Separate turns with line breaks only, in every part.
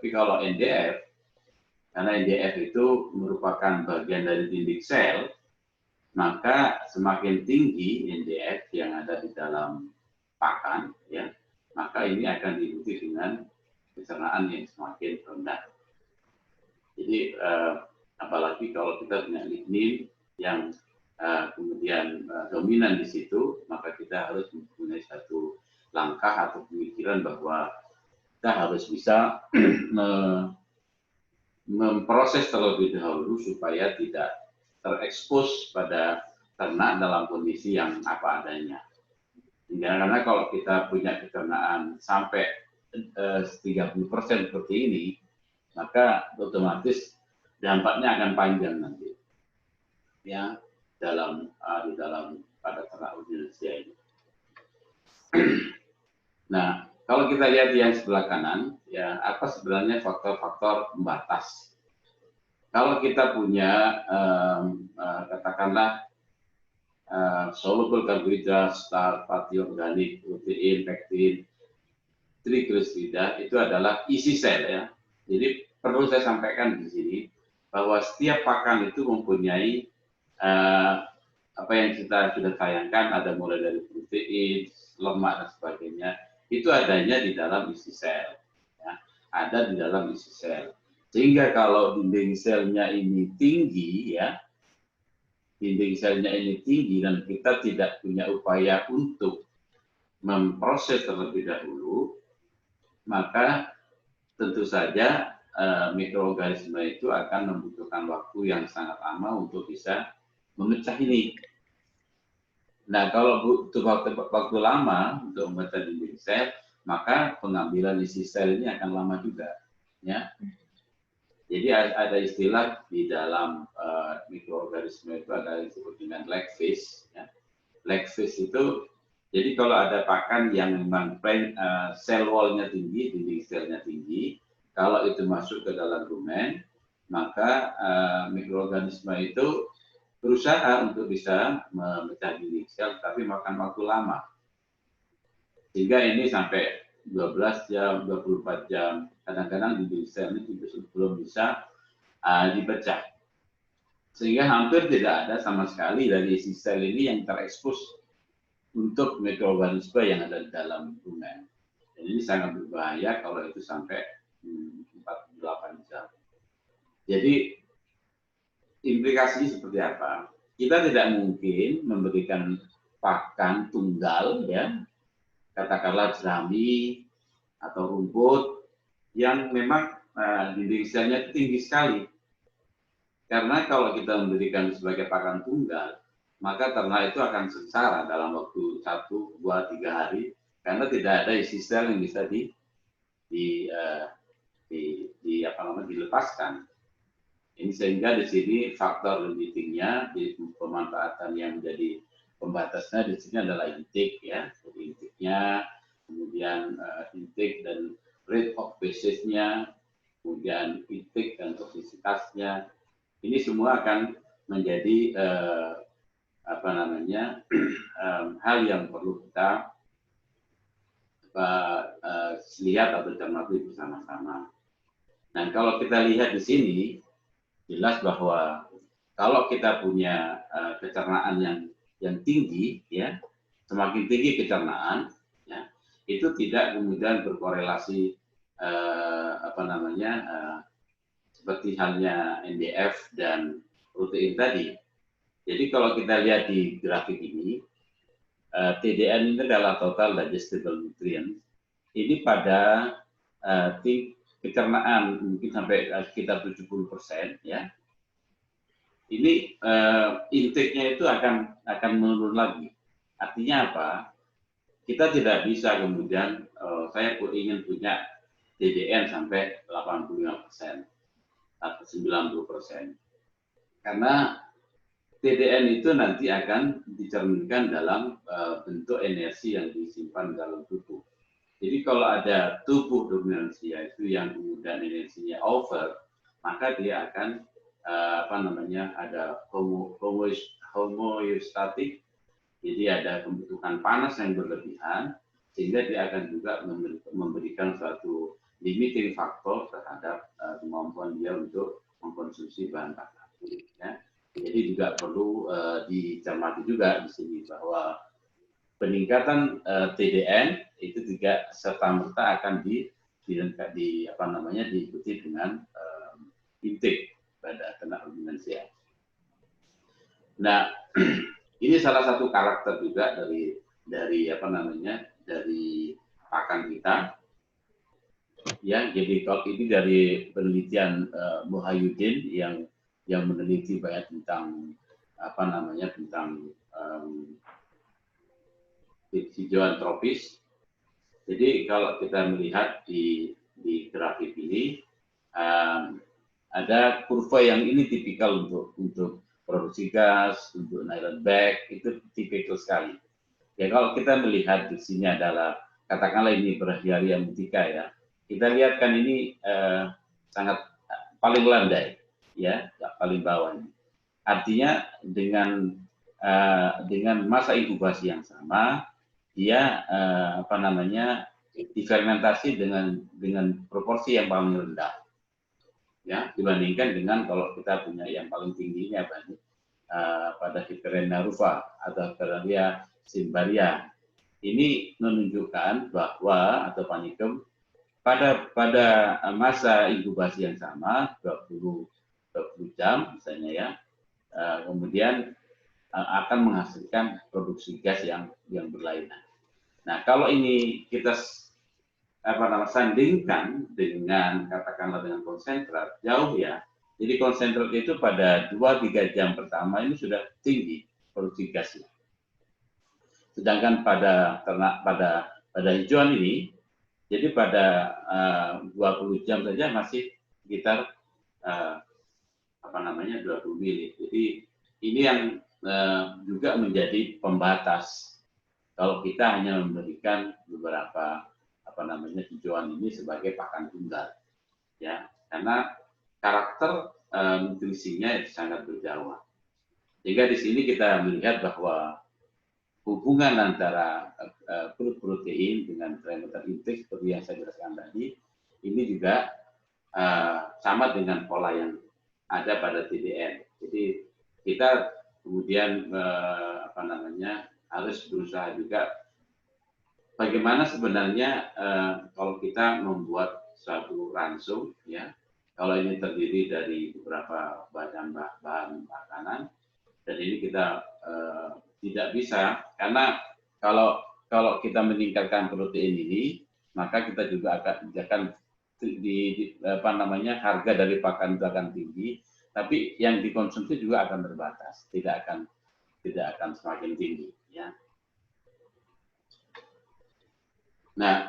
Tapi kalau NDF, karena NDF itu merupakan bagian dari dinding sel, maka semakin tinggi NDF yang ada di dalam pakan, ya, maka ini akan diikuti dengan pencernaan yang semakin rendah. Jadi apalagi kalau kita punya lignin yang kemudian dominan di situ, maka kita harus mempunyai satu langkah atau pemikiran bahwa kita harus bisa memproses terlebih dahulu supaya tidak terekspos pada ternak dalam kondisi yang apa adanya. Karena kalau kita punya pencernaan sampai 30% seperti ini, maka otomatis dampaknya akan panjang nanti, ya, di dalam pada ternak Indonesia ini. Nah, kalau kita lihat yang sebelah kanan, ya, apa sebenarnya faktor-faktor pembatas? Kalau kita punya katakanlah soluble karbohidrat, starch, fatty organik, protein, pektin, trigliserida, itu adalah isi sel, ya. Jadi perlu saya sampaikan di sini bahwa setiap pakan itu mempunyai apa yang kita sudah tayangkan, ada mulai dari protein, lemak dan sebagainya, itu adanya di dalam isi sel, ya. Ada di dalam isi sel. Sehingga kalau dinding selnya ini tinggi, ya, dinding selnya ini tinggi dan kita tidak punya upaya untuk memproses terlebih dahulu, maka tentu saja mikroorganisme itu akan membutuhkan waktu yang sangat lama untuk bisa memecah ini. Nah, kalau butuh waktu lama untuk memecah dinding sel, maka pengambilan isi sel ini akan lama juga, ya. Jadi ada istilah di dalam mikroorganisme itu ada yang disebut dengan lag phase, ya. Lag phase itu, jadi kalau ada pakan yang memang sel wall-nya tinggi, dinding selnya tinggi, kalau itu masuk ke dalam rumen, maka mikroorganisme itu berusaha untuk bisa memecah dinding sel, tapi makan waktu lama. Sehingga ini sampai 12 jam, 24 jam, kadang-kadang dinding sel ini belum bisa dipecah. Sehingga hampir tidak ada sama sekali dari isi sel ini yang terekspos untuk mikroorganisme yang ada di dalam rumen. Dan ini sangat berbahaya kalau itu sampai 48 jam. Jadi implikasinya seperti apa? Kita tidak mungkin memberikan pakan tunggal, ya, katakanlah jerami atau rumput yang memang dinding selnya tinggi sekali. Karena kalau kita memberikan sebagai pakan tunggal, maka ternak itu akan sengsara dalam waktu 1, 2, 3 hari karena tidak ada isi sel yang bisa dilepaskan. Ini sehingga di sini faktor limitingnya di pemanfaatan yang menjadi pembatasnya di sini adalah intake, ya, jadi intake-nya, kemudian intake dan rate of basis-nya, kemudian intake dan toksisitasnya. Ini semua akan menjadi hal yang perlu kita lihat atau cermati bersama-sama. Nah, kalau kita lihat di sini, jelas bahwa kalau kita punya pencernaan yang tinggi, ya, semakin tinggi pencernaan, ya, itu tidak kemudian berkorelasi seperti halnya NDF dan protein tadi. Jadi kalau kita lihat di grafik ini, TDN ini adalah total digestible nutrient. Ini pada pencernaan mungkin sampai sekitar 70%, ya. Ini intake-nya itu akan menurun lagi. Artinya apa? Kita tidak bisa kemudian saya ingin punya TDN sampai 85% atau 90%. Karena TDN itu nanti akan dicerminkan dalam bentuk energi yang disimpan dalam tubuh. Jadi kalau ada tubuh dominansi itu yang kemudian energinya over, maka dia akan ada homeostatik, jadi ada kebutuhan panas yang berlebihan, sehingga dia akan juga memberikan suatu limiting faktor terhadap kemampuan dia untuk mengkonsumsi bahan bakar. Ya. Jadi juga perlu dicermati juga di sini bahwa peningkatan TDN itu juga serta merta akan diikuti dengan intake pada tenaga finansial. Nah, ini salah satu karakter juga dari pakan kita. Ya, jadi kalau ini dari penelitian Muhyiddin yang meneliti banyak tentang tentang hijauan tropis. Jadi kalau kita melihat di grafik ini ada kurva yang ini tipikal untuk produksi gas, untuk nylon bag, itu tipikal sekali. Ya kalau kita melihat di sini adalah katakanlah ini Brahyaria mutica ya, kita lihat kan ini sangat paling landai ya, paling bawah ini. Artinya dengan masa inkubasi yang sama, dia difermentasi dengan proporsi yang paling rendah. Ya, dibandingkan dengan kalau kita punya yang paling tingginya pada Hyperena rufa atau Hyperena simbaria. Ini menunjukkan bahwa atau panikum pada masa inkubasi yang sama 20 jam misalnya ya, kemudian akan menghasilkan produksi gas yang berlainan. Nah, kalau ini kita sandingkan dengan katakanlah dengan konsentrat jauh ya. Jadi konsentrat itu pada 2-3 jam pertama ini sudah tinggi produksi gasnya. Sedangkan pada hijauan ini, jadi pada 20 jam saja masih sekitar 20 mili. Jadi ini yang juga menjadi pembatas kalau kita hanya memberikan beberapa hijauan ini sebagai pakan tunggal, ya, karena karakter nutrisinya itu sangat berjauhan. Sehingga di sini kita melihat bahwa hubungan antara crude protein dengan parameter intake seperti yang saya jelaskan tadi, ini juga sama dengan pola yang ada pada TDN. Jadi kita kemudian harus berusaha juga bagaimana sebenarnya kalau kita membuat suatu ransum, ya, kalau ini terdiri dari beberapa bahan makanan, dan ini kita tidak bisa karena kalau kita meningkatkan protein ini, maka kita juga akan harga dari pakan itu akan tinggi, tapi yang dikonsumsi juga akan terbatas, tidak akan semakin tinggi, ya. Nah,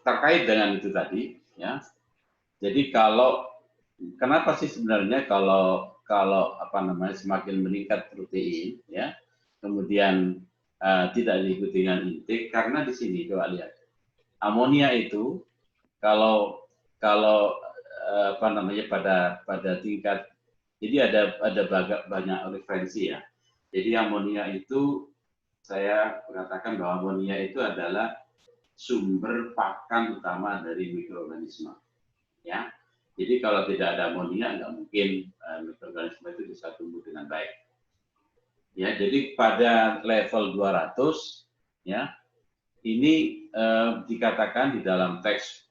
terkait dengan itu tadi, ya. Jadi kenapa sih sebenarnya kalau semakin meningkat protein, ya, kemudian tidak diikuti dengan intake, karena di sini coba lihat amonia itu kalau pada tingkat, jadi ada banyak referensi ya. Jadi amonia itu saya mengatakan bahwa amonia itu adalah sumber pakan utama dari mikroorganisme, ya. Jadi kalau tidak ada amonia nggak mungkin mikroorganisme itu bisa tumbuh dengan baik. Ya, jadi pada level 200, ya, ini dikatakan di dalam teks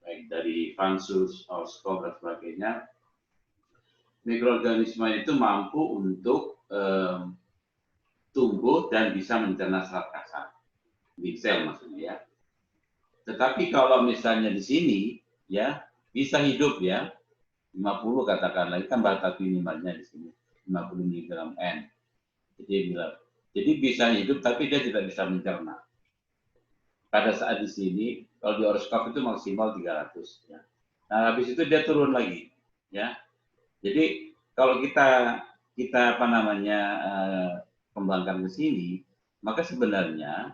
baik dari Vansus, Oskov dan sebagainya, mikroorganisme itu mampu untuk tumbuh dan bisa mencerna serat kasar, big cell maksudnya ya. Tetapi kalau misalnya di sini ya bisa hidup ya 50 katakanlah, itu kan batas minimalnya di sini 50 mg N. Jadi bisa hidup tapi dia tidak bisa mencerna. Pada saat di sini kalau di Oskov itu maksimal 300 ya. Nah, habis itu dia turun lagi ya. Jadi kalau kita kembangkan ke sini, maka sebenarnya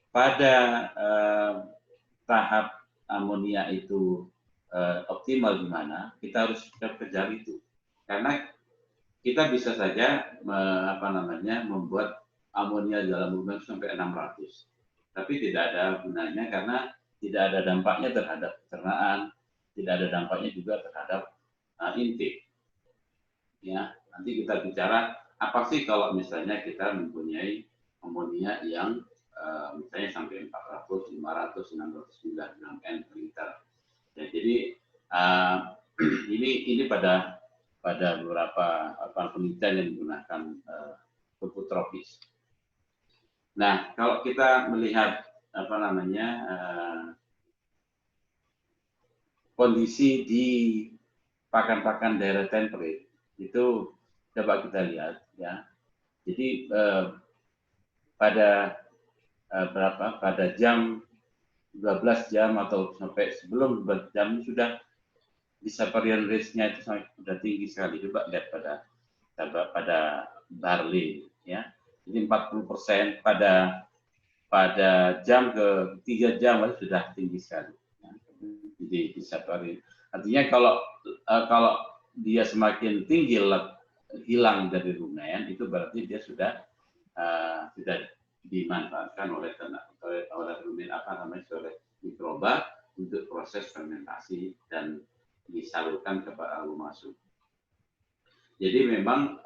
pada tahap amonia itu optimal di mana, kita harus kejar itu. Karena kita bisa saja membuat amonia dalam volume sampai 600. Tapi tidak ada gunanya karena tidak ada dampaknya terhadap pencernaan, tidak ada dampaknya juga terhadap intake. Ya, nanti kita bicara apa sih kalau misalnya kita mempunyai amonia yang misalnya sampai 400, 500, 696 N per liter. Ya, jadi ini pada beberapa penelitian yang menggunakan pupuk tropis. Nah, kalau kita melihat kondisi di pakan-pakan daerah temperate itu coba kita lihat ya. Jadi pada pada jam 12 jam atau sampai sebelum 12 jam sudah disaparian rate-nya itu sudah tinggi sekali. Coba lihat pada barley ya. Jadi 40% pada jam ke 3 jam sudah tinggi sekali. Ya. Jadi disaparian. Artinya kalau dia semakin tinggi hilang dari rumen, itu berarti dia sudah dimanfaatkan oleh rumen oleh mikroba untuk proses fermentasi dan disalurkan ke paru masuk. Jadi memang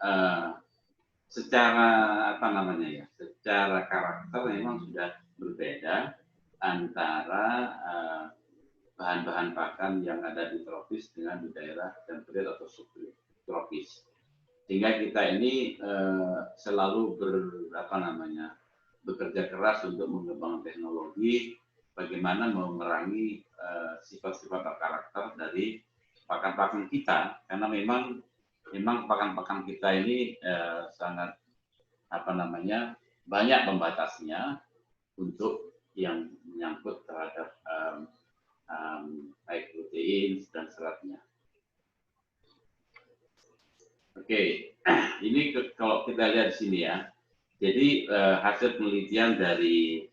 secara secara karakter memang sudah berbeda antara bahan-bahan pakan yang ada di tropis dengan di daerah temperate atau subtropis. Sehingga kita ini selalu bekerja keras untuk mengembangkan teknologi bagaimana memerangi sifat-sifat karakter dari pakan-pakan kita, karena memang pakan-pakan kita ini sangat banyak pembatasnya untuk yang menyangkut terhadap baik protein dan seratnya. Oke, ini kalau kita lihat di sini ya. Jadi hasil penelitian dari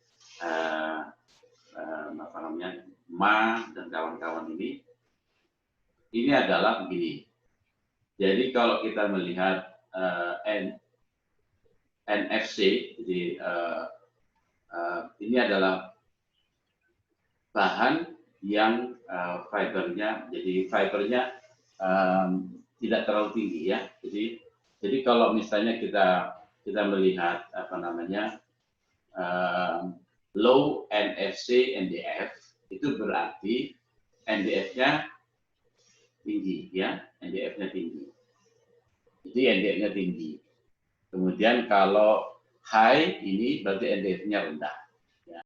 Ma dan kawan-kawan ini adalah begini. Jadi kalau kita melihat NFC, jadi ini adalah bahan yang fibernya tidak terlalu tinggi ya. Jadi kalau misalnya kita melihat low NFC NDF, itu berarti NDF-nya tinggi ya, NDF-nya tinggi. Jadi NDF-nya tinggi. Kemudian kalau high ini berarti NDF-nya rendah.